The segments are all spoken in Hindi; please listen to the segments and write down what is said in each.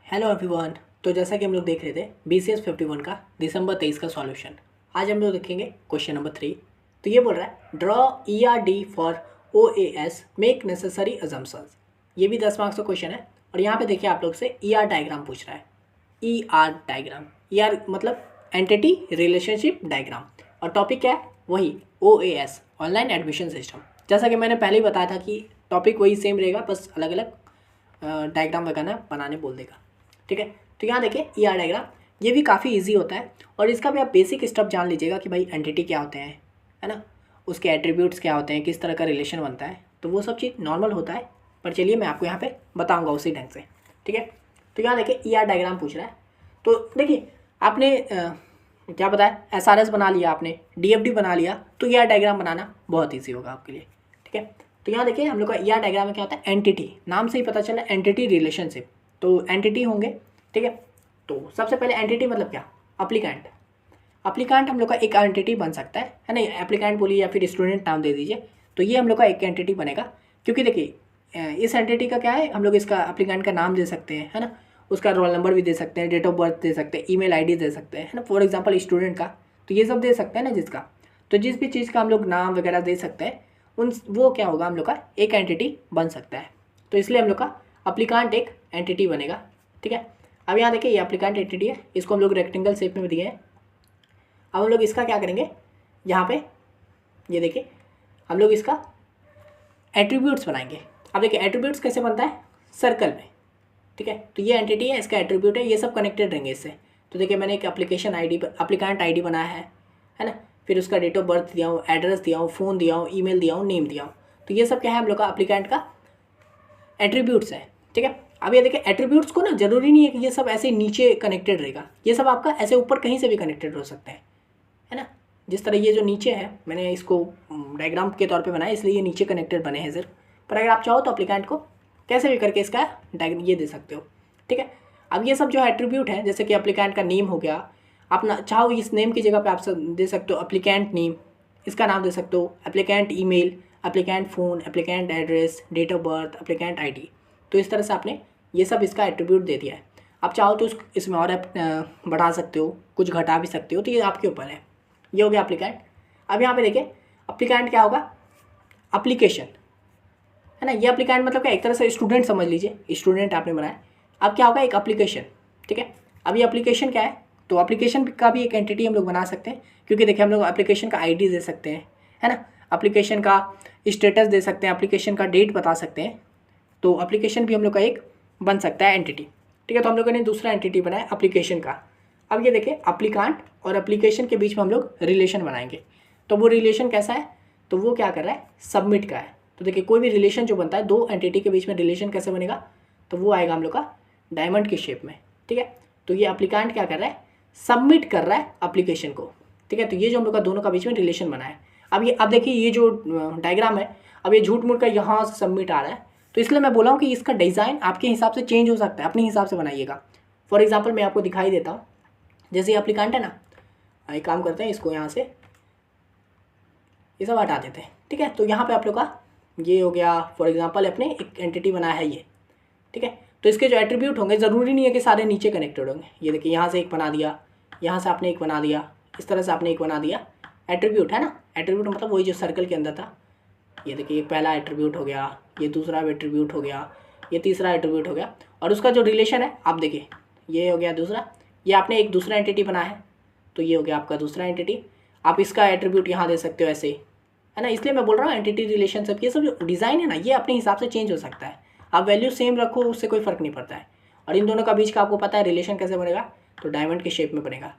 Hello everyone. तो जैसा कि हम लोग देख रहे थे BCS 51 का दिसंबर 23 का सॉल्यूशन, आज हम लोग देखेंगे क्वेश्चन नंबर 3। तो ये बोल रहा है draw ERD for OAS make necessary assumptions. ये भी 10 मार्क्स का क्वेश्चन है। और यहाँ पे देखिए आप लोग से ER डायग्राम पूछ रहा है। ER डायग्राम, ER मतलब एंटिटी रिलेशनशिप डायग्राम, और टॉपिक क्या है? वही OAS ऑनलाइन एडमिशन सिस्टम। जैसा कि मैंने पहले ही बताया था कि टॉपिक वही सेम रहेगा, बस अलग अलग डायग्राम वगैरह बनाने बोल देगा। ठीक है, तो यहाँ देखिए ER डायग्राम, ये भी काफ़ी इजी होता है। और इसका भी आप बेसिक स्टेप जान लीजिएगा कि भाई एंटिटी क्या होते हैं, है ना, उसके एट्रीब्यूट्स क्या होते हैं, किस तरह का रिलेशन बनता है, तो वो सब चीज़ नॉर्मल होता है। पर चलिए मैं आपको यहाँ पे बताऊँगा उसी ढंग से। ठीक है, तो यहाँ देखिए ER डायग्राम पूछ रहा है। तो देखिए आपने क्या बताया, SRS बना लिया, आपने DFD बना लिया, तो ER डायग्राम बनाना बहुत ईजी होगा आपके लिए। ठीक है, तो यहाँ देखिए हम लोग का ER डायग्राम में क्या होता है, एंटिटी, नाम से ही पता चला एंटिटी रिलेशनशिप, तो एंटिटी होंगे। ठीक है, तो सबसे पहले एंटिटी मतलब क्या, अप्लीकेंट। अप्लीकेंट हम लोग का एक एंटिटी बन सकता है ना, एप्लीकेंट बोलिए या फिर स्टूडेंट नाम दे दीजिए, तो ये हम लोग का एक एंटिटी बनेगा। क्योंकि देखिए इस एंटिटी का क्या है, हम लोग इसका एप्लीकेंट का नाम दे सकते हैं, है ना, उसका रोल नंबर भी दे सकते हैं, डेट ऑफ बर्थ दे सकते हैं, ईमेल आईडी दे सकते हैं, है ना, फॉर एग्जांपल स्टूडेंट का, तो ये सब दे सकते हैं ना जिसका। तो जिस भी चीज़ का हम लोग नाम वगैरह दे सकते हैं, उन वो क्या होगा, हम लोग का एक एंटिटी बन सकता है। तो इसलिए हम लोग का अप्लीकेंट एक एंटिटी बनेगा। ठीक है, अब यहाँ देखिए ये एप्लीकेंट एंटिटी है, इसको हम लोग रेक्टेंगल शेप में दिए हैं। अब हम लोग इसका क्या करेंगे, यहाँ पे ये देखिए हम लोग इसका एट्रीब्यूट्स बनाएंगे। अब देखिए एट्रीब्यूट्स कैसे बनता है, सर्कल में। ठीक है, तो ये एंटिटी है, इसका एट्रीब्यूट है, ये सब कनेक्टेड रहेंगे इससे। तो देखिए मैंने एक एप्लीकेशन आईडी पर एप्लीकेंट आईडी बनाया है ना, फिर उसका डेट ऑफ बर्थ दिया हूँ, एड्रेस दिया हूँ, फ़ोन दिया हूँ, ईमेल दिया हूँ, नेम दिया हूँ। तो ये सब क्या है, हम लोग का एप्लीकेंट का एट्रीब्यूट्स है। ठीक है, अब ये देखिए एट्रीब्यूट्स को ना जरूरी नहीं है कि ये सब ऐसे नीचे कनेक्टेड रहेगा, ये सब आपका ऐसे ऊपर कहीं से भी कनेक्टेड हो सकते हैं, है ना। जिस तरह ये जो नीचे है, मैंने इसको डायग्राम के तौर पे बनाया, इसलिए ये नीचे कनेक्टेड बने हैं सिर्फ। पर अगर आप चाहो तो एप्लीकेंट को कैसे भी करके इसका ये दे सकते हो। ठीक है, अब ये सब जो एट्रीब्यूट है, जैसे कि एप्लीकेंट का नेम हो गया, आप ना चाहो इस नेम की जगह पे आप दे सकते हो एप्लीकेंट नेम, इसका नाम दे सकते हो, applicant email, applicant phone, applicant address, date of birth, applicant ID. तो इस तरह से आपने ये सब इसका एट्रीब्यूट दे दिया है। आप चाहो तो इसमें और बढ़ा सकते हो, कुछ घटा भी सकते हो, तो ये आपके ऊपर है। ये हो गया एप्लीकेंट। अब यहाँ पे देखिए एप्लीकेंट क्या होगा, एप्लीकेशन, है ना। ये एप्लीकेंट मतलब क्या, एक तरह से स्टूडेंट समझ लीजिए, स्टूडेंट आपने बनाया। अब क्या होगा, एक एप्लीकेशन। ठीक है, अब ये एप्लीकेशन क्या है, तो एप्लीकेशन का भी एक एंटिटी हम लोग बना सकते हैं। क्योंकि देखिए हम लोग एप्लीकेशन का आईडी दे सकते हैं, है ना, एप्लीकेशन का स्टेटस दे सकते हैं, एप्लीकेशन का डेट बता सकते हैं। तो एप्लीकेशन भी हम लोग का एक बन सकता है एंटिटी। ठीक है, तो हम लोगों ने दूसरा एंटिटी बनाया एप्लीकेशन का। अब ये देखिए एप्लीकेंट और एप्लीकेशन के बीच में हम लोग रिलेशन बनाएंगे। तो वो रिलेशन कैसा है, तो वो क्या कर रहा है, सबमिट का है। तो देखिए कोई भी रिलेशन जो बनता है, दो एंटिटी के बीच में रिलेशन कैसे बनेगा, तो वो आएगा हम लोग का डायमंड के शेप में। ठीक है, तो ये एप्लीकेंट क्या कर रहा है, सबमिट कर रहा है एप्लीकेशन को। ठीक है, तो ये जो हम लोग का दोनों का बीच में रिलेशन बना है। अब देखिए ये जो डायग्राम है, अब ये झूठ मूठ का यहाँ से सबमिट आ रहा है, तो इसलिए मैं बोला हूँ कि इसका डिज़ाइन आपके हिसाब से चेंज हो सकता है, अपने हिसाब से बनाइएगा। फॉर एग्जाम्पल मैं आपको दिखाई देता हूँ, जैसे ये एप्लीकेंट है ना, एक काम करते हैं, इसको यहाँ से ये सब हटा देते हैं। ठीक है, तो यहाँ पे आप लोग का ये हो गया, फॉर एग्जांपल अपने एक एंटिटी बनाया है ये। ठीक है, तो इसके जो एट्रीब्यूट होंगे ज़रूरी नहीं है कि सारे नीचे कनेक्टेड होंगे। ये देखिए यहाँ से एक बना दिया, यहाँ से आपने एक बना दिया, इस तरह से आपने एक बना दिया। एट्रीब्यूट है ना, एट्रीब्यूट मतलब वही जो सर्कल के अंदर था। ये देखिए पहला एट्रीब्यूट हो गया, ये दूसरा एट्रीब्यूट हो गया, ये तीसरा एट्रीब्यूट हो गया, और उसका जो रिलेशन है आप देखिए, ये हो गया दूसरा, ये आपने एक दूसरा एंटिटी बनाया है, तो ये हो गया आपका दूसरा एंटिटी। आप इसका एट्रीब्यूट यहाँ दे सकते हो ऐसे ही, है ना। इसलिए मैं बोल रहा हूँ एंटिटी रिलेशनशिप, ये सब जो डिज़ाइन है ना, ये अपने हिसाब से चेंज हो सकता है। आप वैल्यू सेम रखो, उससे कोई फ़र्क नहीं पड़ता है। और इन दोनों का बीच का आपको पता है रिलेशन कैसे बनेगा, तो डायमंड के शेप में बनेगा।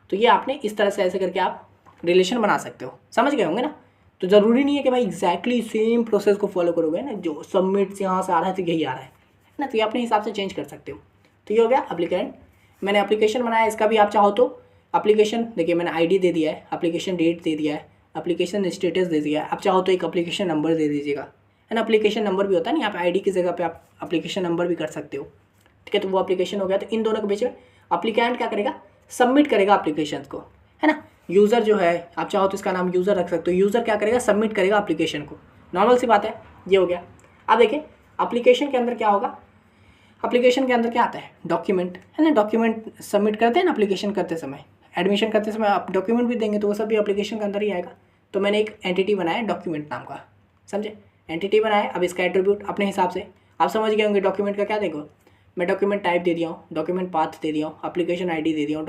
तो ये आपने इस तरह से ऐसे करके आप रिलेशन बना सकते हो, समझ गए होंगे ना। तो ज़रूरी नहीं है कि भाई एग्जैक्टली सेम प्रोसेस को फॉलो करोगे ना, जो सबमिट से यहाँ से आ रहा है तो यही आ रहा है ना, तो ये अपने हिसाब से चेंज कर सकते हो। तो ये हो गया एप्लीकेंट। मैंने एप्लीकेशन बनाया, इसका भी आप चाहो तो एप्लीकेशन, देखिए मैंने आईडी दे दिया है, एप्लीकेशन डेट दे दिया है, एप्लीकेशन स्टेटस दे दिया है। आप चाहो तो एक एप्लीकेशन नंबर दे दीजिएगा, है ना, एप्लीकेशन नंबर भी होता है ना, यहाँ पे आईडी की जगह पे आप एप्लीकेशन नंबर भी कर सकते हो। ठीक है, तो वो एप्लीकेशन हो गया। तो इन दोनों के बीच में एप्लीकेंट क्या करेगा, सबमिट करेगा एप्लीकेशन को, है ना। यूज़र जो है, आप चाहो तो इसका नाम यूज़र रख सकते हो, यूज़र क्या करेगा, सबमिट करेगा एप्लीकेशन को। नॉर्मल सी बात है, ये हो गया। अब देखिए एप्लीकेशन के अंदर क्या होगा, एप्लीकेशन के अंदर क्या आता है, डॉक्यूमेंट, है ना, डॉक्यूमेंट सबमिट करते हैं ना एप्लीकेशन करते समय, एडमिशन करते समय आप डॉक्यूमेंट भी देंगे तो वो सब भी एप्लीकेशन के अंदर ही आएगा। तो मैंने एक एंटिटी बनाया डॉक्यूमेंट नाम का, समझे, एंटिटी बनाया। अब इसका एट्रीब्यूट अपने हिसाब से आप समझ गए होंगे। डॉक्यूमेंट का क्या देखो, मैं डॉक्यूमेंट टाइप दे दिया हूँ, डॉक्यूमेंट पाथ दे दिया हूँ, एप्लीकेशन आईडी दे दिया हूँ,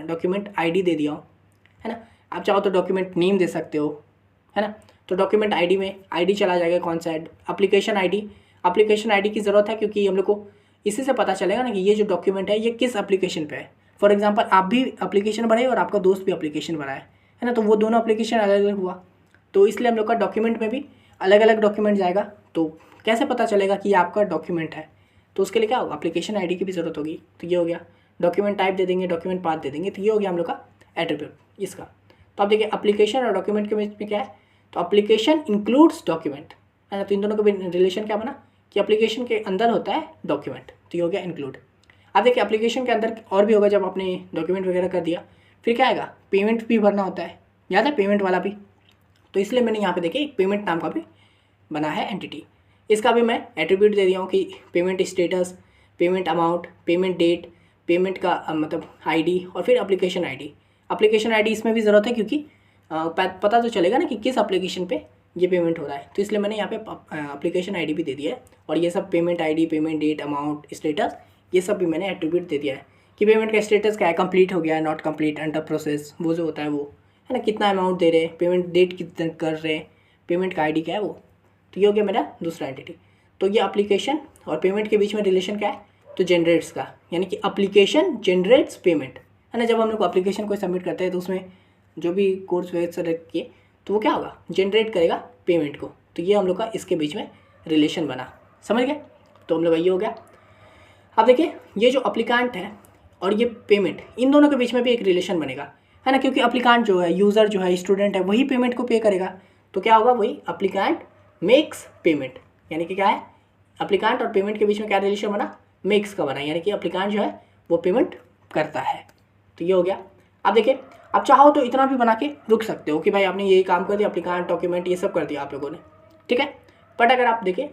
डॉक्यूमेंट आईडी दे दिया हूँ, है ना। आप चाहो तो डॉक्यूमेंट नेम दे सकते हो, है ना। तो डॉक्यूमेंट आईडी में आईडी चला जाएगा कौन सा है, एप्लीकेशन आईडी की ज़रूरत है क्योंकि हम लोग को इसी से पता चलेगा ना कि ये जो डॉक्यूमेंट है ये किस एप्लीकेशन पे है। फॉर एग्जांपल आप भी एप्लीकेशन बनाए और आपका दोस्त भी एप्लीकेशन बनाए, है ना, तो वो दोनों एप्लीकेशन अलग अलग हुआ, तो इसलिए हम लोग का डॉक्यूमेंट में भी अलग अलग डॉक्यूमेंट जाएगा। तो कैसे पता चलेगा कि ये आपका डॉक्यूमेंट है, तो उसके लिए क्या होगा, एप्लीकेशन आईडी की भी ज़रूरत होगी। तो ये हो गया, डॉक्यूमेंट टाइप दे देंगे, डॉक्यूमेंट पाथ दे देंगे, तो ये हो गया हम लोग का एट्रीब्यूट इसका। तो आप देखिए एप्लीकेशन और डॉक्यूमेंट के बीच में क्या है, तो एप्लीकेशन इंक्लूड्स डॉक्यूमेंट, है ना। तो इन दोनों का रिलेशन क्या बना कि एप्लीकेशन के अंदर होता है डॉक्यूमेंट, तो ये हो गया इंक्लूड। अब देखिए एप्लीकेशन के अंदर और भी होगा, जब आपने डॉक्यूमेंट वगैरह कर दिया फिर क्या आएगा, पेमेंट भी भरना होता है, याद है पेमेंट वाला भी। तो इसलिए मैंने यहाँ पे देखिए एक पेमेंट नाम का भी बना है एंटिटी। इसका भी मैं एट्रीब्यूट दे दिया हूँ कि payment status, payment amount, payment date, payment का मतलब आईडी और फिर एप्लीकेशन आईडी। एप्लीकेशन आईडी इसमें भी ज़रूरत है क्योंकि पता तो चलेगा ना कि किस एप्लीकेशन पे ये पेमेंट हो रहा है, तो इसलिए मैंने यहाँ पे एप्लीकेशन आईडी भी दे दिया है। और ये सब payment ID, payment date, amount, status, ये सब भी मैंने एट्रीब्यूट दे दिया है कि पेमेंट का स्टेटस क्या है, कंप्लीट हो गया है, नॉट कंप्लीट, अंडर प्रोसेस, वो जो होता है वो, है ना, कितना अमाउंट दे रहे हैं, पेमेंट डेट कितना कर रहे हैं, पेमेंट का आईडी क्या है वो। तो ये हो गया मेरा दूसरा एंटिटी। तो ये एप्लीकेशन और पेमेंट के बीच में रिलेशन क्या है, तो जनरेट्स का, यानी कि एप्लीकेशन जनरेट्स पेमेंट, है ना। जब हम लोग एप्लीकेशन को सबमिट करते हैं तो उसमें जो भी कोर्स वगैरह सेलेक्ट किए तो वो क्या होगा, जनरेट करेगा पेमेंट को। तो ये हम लोग का इसके बीच में रिलेशन बना, समझ गए। तो हम लोग का ये हो गया। अब देखिए ये जो एप्लीकेंट है और ये पेमेंट, इन दोनों के बीच में भी एक रिलेशन बनेगा, है ना, क्योंकि एप्लीकेंट जो है, यूज़र जो है, स्टूडेंट है, वही पेमेंट को पे करेगा। तो क्या होगा, वही एप्लीकेंट मेक्स पेमेंट, यानी कि क्या है, एप्लीकेंट और पेमेंट के बीच में क्या रिलेशन बना, मेक्स का बना, यानी कि एप्लीकेंट जो है वो पेमेंट करता है। तो ये हो गया। अब देखिए आप चाहो तो इतना भी बना के रुक सकते हो कि भाई आपने यही काम कर दिया, एप्लीकेंट, डॉक्यूमेंट, ये सब कर दिया आप लोगों ने, ठीक है। बट अगर आप देखें,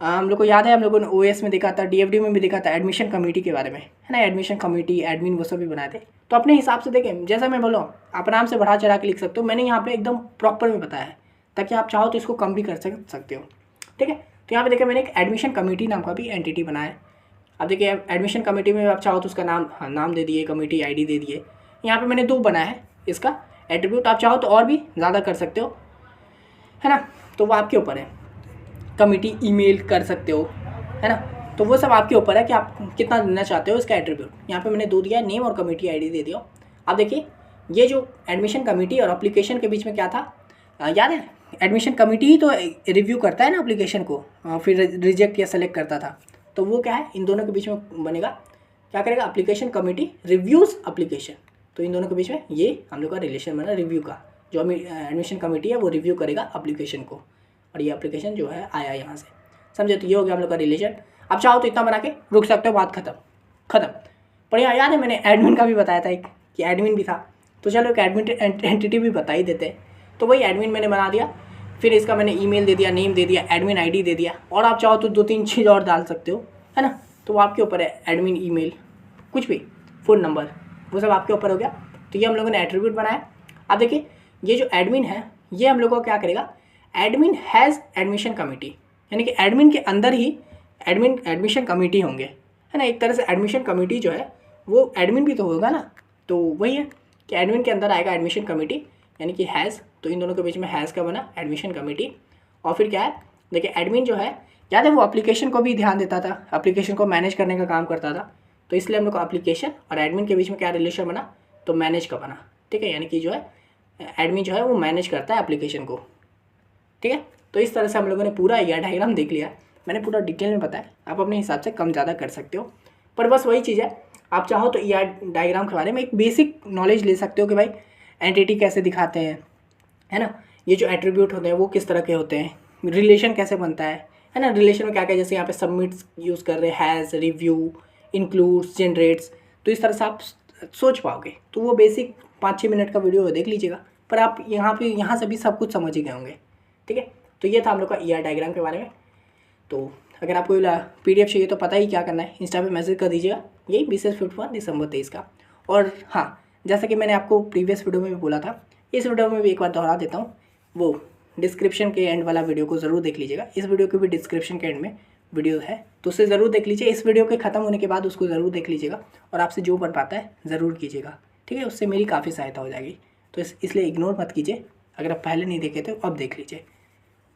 हम लोग को याद है, हम लोगों ने ओएस में देखा था, डीएफडी में भी देखा था एडमिशन कमेटी के बारे में, है ना, एडमिशन कमेटी, एडमिन, वो सब भी बनाए थे। तो अपने हिसाब से देखें, जैसा मैं बोला आप आराम से बढ़ा चढ़ा के लिख सकते हो, मैंने यहाँ पे एकदम प्रॉपर में बताया है ताकि आप चाहो तो इसको कम भी कर सकते हो, ठीक है। तो यहाँ पे देखिए मैंने एक एडमिशन कमेटी नाम का भी एंटिटी बनाया है। अब देखिए एडमिशन कमेटी में आप चाहो तो उसका नाम दे दिए, कमेटी आईडी दे दिए। यहाँ पे मैंने 2 बनाया है इसका एट्रीब्यूट, आप चाहो तो और भी ज़्यादा कर सकते हो, है ना, तो वो आपके ऊपर है। कमेटी ईमेल कर सकते हो, है ना, तो वो सब आपके ऊपर है कि आप कितना देना चाहते हो इसका एट्रीब्यूट। यहाँ पे मैंने 2 दिया है, नेम और कमेटी आईडी दे दिया। अब देखिए ये जो एडमिशन कमेटी और एप्लीकेशन के बीच में क्या था, याद है, एडमिशन कमेटी ही तो रिव्यू करता है ना एप्लीकेशन को, फिर रिजेक्ट या सेलेक्ट करता था। तो वो क्या है, इन दोनों के बीच में बनेगा, क्या करेगा, एप्लीकेशन कमेटी रिव्यूज़ एप्लीकेशन। तो इन दोनों के बीच में ये हम लोग का रिलेशन बना रिव्यू का, जो एडमिशन कमेटी है वो रिव्यू करेगा एप्लीकेशन को, और ये एप्लीकेशन जो है आया यहाँ से, समझे। तो ये हो गया हम लोग का रिलेशन। अब चाहो तो इतना बना के रुक सकते हो, बात खत्म। पर यहाँ याद है मैंने एडमिन का भी बताया था एक, कि एडमिन भी था, तो चलो एक एडमिन एंटिटी भी बता ही देते हैं। तो वही एडमिन मैंने बना दिया, फिर इसका मैंने ईमेल दे दिया, नेम दे दिया, एडमिन आईडी दे दिया, और आप चाहो तो 2-3 चीज़ और डाल सकते हो, है ना। तो वो आपके ऊपर है, एडमिन ईमेल, कुछ भी, फ़ोन नंबर, वो सब आपके ऊपर हो गया। तो ये हम लोगों ने एट्रीब्यूट बनाया। अब देखिए ये जो एडमिन है ये हम लोगों को क्या करेगा, एडमिन हैज़ एडमिशन कमेटी, यानी कि एडमिन के अंदर ही एडमिशन कमेटी होंगे, है ना। एक तरह से एडमिशन कमेटी जो है वो एडमिन भी तो होगा ना, तो वही है कि एडमिन के अंदर आएगा एडमिशन कमेटी, यानी कि हैज़। तो इन दोनों के बीच में हैज़ का बना एडमिशन कमेटी। और फिर क्या है, देखिए एडमिन जो है, याद है वो एप्लीकेशन को भी ध्यान देता था, एप्लीकेशन को मैनेज करने का काम करता था। तो इसलिए हम लोग को एप्लीकेशन और एडमिन के बीच में क्या रिलेशन बना, तो मैनेज का बना, ठीक है, यानी कि जो है एडमिन जो है वो मैनेज करता है एप्लीकेशन को, ठीक है। तो इस तरह से हम लोगों ने पूरा ER डायग्राम देख लिया, मैंने पूरा डिटेल में बताया, आप अपने हिसाब से कम ज़्यादा कर सकते हो। पर बस वही चीज़ है, आप चाहो तो ER डायग्राम के बारे में एक बेसिक नॉलेज ले सकते हो कि भाई एंटिटी कैसे दिखाते हैं, है ना, ये जो एट्रीब्यूट होते हैं वो किस तरह के होते हैं, रिलेशन कैसे बनता है ना, रिलेशन में क्या क्या, जैसे यहाँ पे सबमिट्स यूज़ कर रहे हैं, हैज़, रिव्यू, इंक्लूड्स, जनरेट्स। तो इस तरह से आप सोच पाओगे। तो वो बेसिक 5-6 मिनट का वीडियो देख लीजिएगा, पर आप यहाँ से भी सब कुछ समझ ही गए होंगे, ठीक है। तो ये था हम लोग का ER डायग्राम के बारे में। तो अगर आपको PDF चाहिए तो पता ही क्या करना है, इंस्टा पे मैसेज कर दीजिएगा, यही BCS 51 दिसंबर 23 का। और हाँ, जैसा कि मैंने आपको प्रीवियस वीडियो में भी बोला था, इस वीडियो में भी एक बार दोहरा देता हूँ, वो डिस्क्रिप्शन के एंड वाला वीडियो को ज़रूर देख लीजिएगा। इस वीडियो के भी डिस्क्रिप्शन के एंड में वीडियो है, तो उसे ज़रूर देख लीजिए। इस वीडियो के ख़त्म होने के बाद उसको ज़रूर देख लीजिएगा और आपसे जो बन पाता है ज़रूर कीजिएगा, ठीक है। उससे मेरी काफ़ी सहायता हो जाएगी, तो इसलिए इग्नोर मत कीजिए। अगर आप पहले नहीं देखे तो अब देख लीजिए,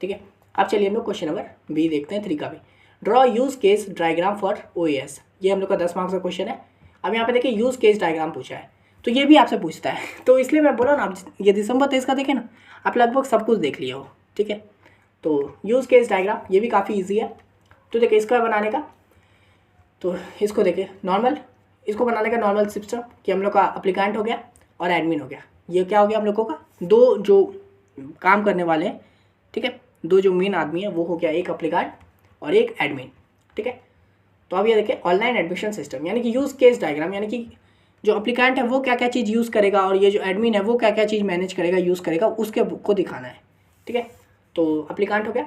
ठीक है। अब चलिए हम लोग क्वेश्चन नंबर बी देखते हैं, 3 का भी। Draw use case diagram for OAS। ये हम लोग का 10 मार्क्स का क्वेश्चन है। अब यहाँ पे देखिए यूज़ केस डायग्राम पूछा है, तो ये भी आपसे पूछता है, तो इसलिए मैं बोला ना, आप ये दिसंबर 23 का देखें ना, आप लगभग सब कुछ देख लिया हो, ठीक है। तो यूज़ केस डायग्राम ये भी काफ़ी ईजी है। तो देखिए इसका बनाने का, तो इसको देखिए नॉर्मल, इसको बनाने का नॉर्मल सिस्टम कि हम लोग का अप्लीकेंट हो गया और एडमिन हो गया। ये क्या हो गया हम लोगों का, दो जो काम करने वाले हैं, ठीक है, दो जो मेन आदमी है वो हो गया, एक अप्लीकेंट और एक एडमिन, ठीक है। तो अब ये देखिए ऑनलाइन एडमिशन सिस्टम, यानी कि यूज़ केस डायग्राम, यानी कि जो अप्लीकेंट है वो क्या क्या चीज़ यूज़ करेगा और ये जो एडमिन है वो क्या क्या चीज़ मैनेज करेगा, यूज़ करेगा, उसके को दिखाना है, ठीक है। तो अप्लीकेंट हो गया।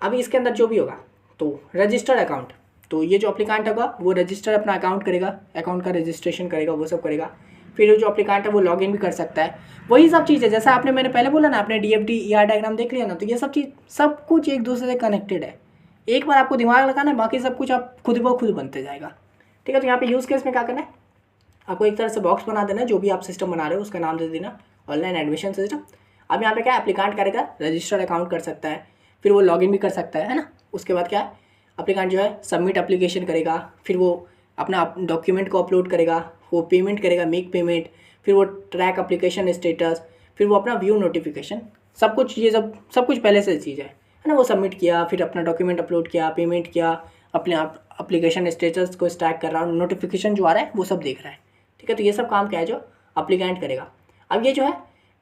अभी इसके अंदर जो भी होगा, तो रजिस्टर्ड अकाउंट, तो ये जो अप्लीकेंट होगा वो रजिस्टर अपना अकाउंट करेगा, अकाउंट का रजिस्ट्रेशन करेगा, वो सब करेगा। फिर जो अप्लीकेंट है वो लॉगिन भी कर सकता है, वही सब चीज़ है जैसा आपने मैंने पहले बोला ना, आपने DFD ER डायग्राम देख लिया ना, तो ये सब चीज़ सब कुछ एक दूसरे से कनेक्टेड है। एक बार आपको दिमाग लगाना है, बाकी सब कुछ आप खुद ब खुद बनते जाएगा, ठीक है। तो यहाँ पे यूज़ केस में क्या करना है, आपको एक तरह से बॉक्स बना देना है, जो भी आप सिस्टम बना रहे हो उसका नाम दे देना ऑनलाइन एडमिशन सिस्टम। अब यहाँ पे क्या एप्लीकेंट करेगा, रजिस्टर्ड अकाउंट कर सकता है, फिर वो लॉगिन भी कर सकता है ना। उसके बाद क्या है, एप्लीकेंट जो है सबमिट एप्लीकेशन करेगा, फिर वो अपना डॉक्यूमेंट को अपलोड करेगा, वो पेमेंट करेगा, मेक पेमेंट, फिर वो ट्रैक एप्लीकेशन स्टेटस, फिर वो अपना व्यू नोटिफिकेशन, सब कुछ, ये सब कुछ पहले से चीज़ है ना। वो सबमिट किया, फिर अपना डॉक्यूमेंट अपलोड किया, पेमेंट किया, अपने आप एप्लीकेशन स्टेटस को स्टैक कर रहा है, नोटिफिकेशन जो आ रहा है वो सब देख रहा है, ठीक है। तो ये सब काम क्या है जो एप्लीकेंट करेगा। अब ये जो है,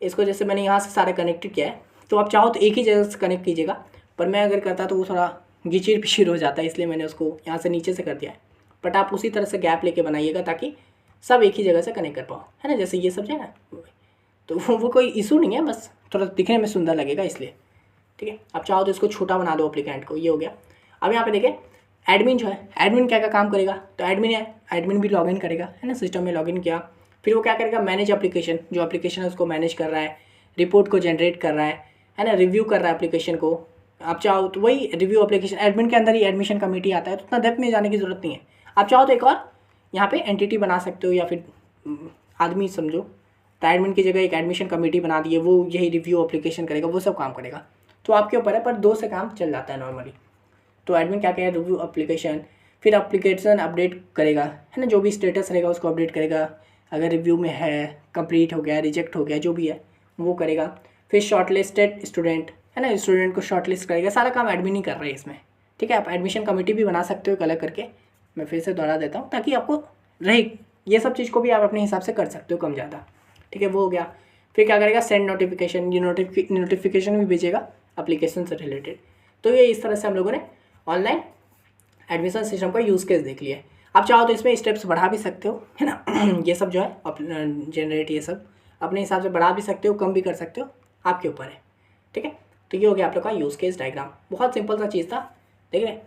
इसको जैसे मैंने यहाँ से सारे कनेक्टेड किया है, तो आप चाहो तो एक ही जगह से कनेक्ट कीजिएगा, पर मैं अगर करता तो वो थोड़ा घिचीर पिचीर हो जाता है, इसलिए मैंने उसको यहाँ से नीचे से कर दिया है। बट आप उसी तरह से गैप लेके बनाइएगा ताकि सब एक ही जगह से कनेक्ट कर पाओ, है ना। जैसे ये सब जो है ना, तो वो कोई इशू नहीं है, बस थोड़ा दिखने में सुंदर लगेगा इसलिए, ठीक है। आप चाहो तो इसको छोटा बना दो एप्लीकेंट को, ये हो गया। अब यहाँ पे देखिए एडमिन जो है, एडमिन क्या क्या काम करेगा, तो एडमिन है, एडमिन भी लॉगिन करेगा, है ना, सिस्टम में लॉगिन किया, फिर वो क्या करेगा, मैनेज एप्लीकेशन, जो एप्लीकेशन है उसको मैनेज कर रहा है, रिपोर्ट को जनरेट कर रहा है ना, रिव्यू कर रहा है एप्लीकेशन को। आप चाहो तो वही रिव्यू एप्लीकेशन, एडमिन के अंदर ही एडमिशन कमेटी आता है, तो उतना डेप्थ में जाने की ज़रूरत नहीं है। आप चाहो तो एक और यहाँ पे एंटिटी बना सकते हो, या फिर आदमी समझो, तो एडमिन की जगह एक एडमिशन कमेटी बना दिए, वो यही रिव्यू एप्लीकेशन करेगा, वो सब काम करेगा। तो आपके ऊपर है, पर दो से काम चल जाता है नॉर्मली। तो एडमिन क्या करेगा, रिव्यू एप्लीकेशन, फिर एप्लीकेशन अपडेट करेगा, है ना, जो भी स्टेटस रहेगा उसको अपडेट करेगा, अगर रिव्यू में है, कंप्लीट हो गया, रिजेक्ट हो गया, जो भी है वो करेगा। फिर शॉर्टलिस्टेड स्टूडेंट, है ना, स्टूडेंट को शॉर्टलिस्ट करेगा, सारा काम एडमिन ही कर रहे हैं इसमें, ठीक है। आप एडमिशन कमेटी भी बना सकते हो कलर करके, मैं फिर से दोहरा देता हूँ ताकि आपको रहे, ये सब चीज़ को भी आप अपने हिसाब से कर सकते हो कम ज़्यादा, ठीक है। वो हो गया। फिर क्या करेगा, सेंड नोटिफिकेशन, ये नोटिफिकेशन भी भेजेगा एप्लीकेशन से रिलेटेड। तो ये इस तरह से हम लोगों ने ऑनलाइन एडमिशन सिस्टम का यूज़ केस देख लिया है। आप चाहो तो इसमें स्टेप्स बढ़ा भी सकते हो, है ना ये सब जो है जनरेट, ये सब अपने हिसाब से बढ़ा भी सकते हो, कम भी कर सकते हो, आपके ऊपर है, ठीक है। तो ये हो गया आप लोग का यूज़ केस डायग्राम, बहुत सिंपल सा चीज़ था, देख रहे।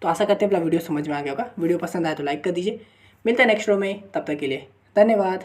तो आशा करते हैं अपना वीडियो समझ में आ गया होगा। वीडियो पसंद आए तो लाइक कर दीजिए। मिलते हैं नेक्स्ट वीडियो में, तब तक के लिए धन्यवाद।